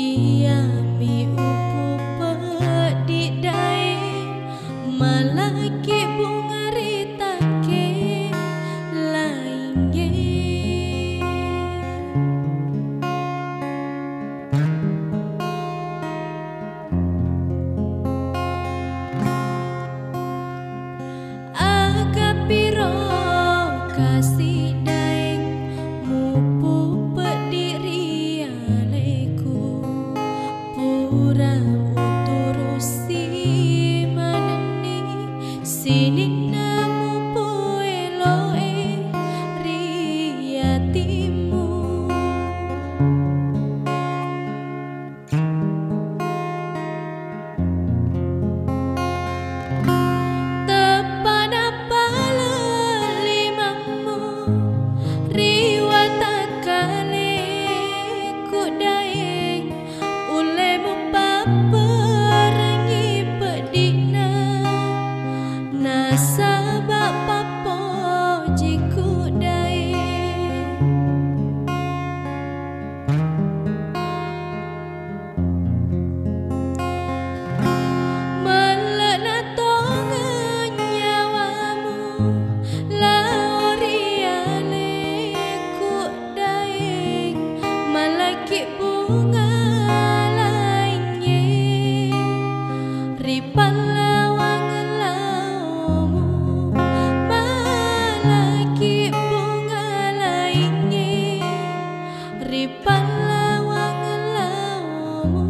Ia mi upu pedidai malaki bunga ritake lainge aga piro kasih daeng mupu pedirialeku pura uturusi maneni sini namu pueloe riatimu tepada pala limamu riwatakale kudaeng ulemu paperangi pedina nasaba papo jiku daeng melena tongan nyawamu laoriale ku daeng malaki bunga lainnya ripan lawang laumu malaki bunga lainnya ripan lawang laumu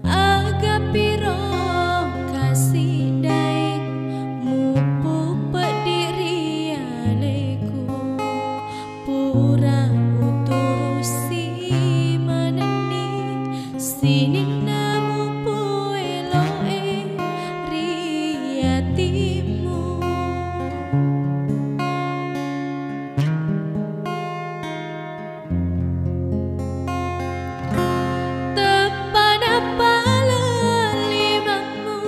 aga piro kasih daeng mupu pedirialeku pura uturusi maneni sini namu pueloe riatimu tepada pala limamu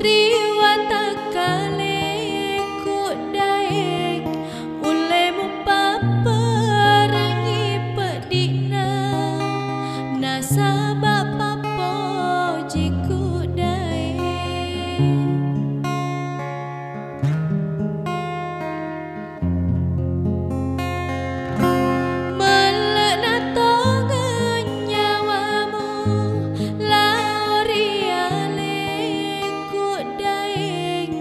riwatakale ku daeng ulemu paperangi pedina nasaba papo jiku daeng melena tongan nyawamu laoriale ku daeng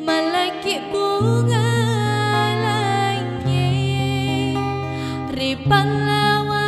malaki bunga lainnya ripan lawa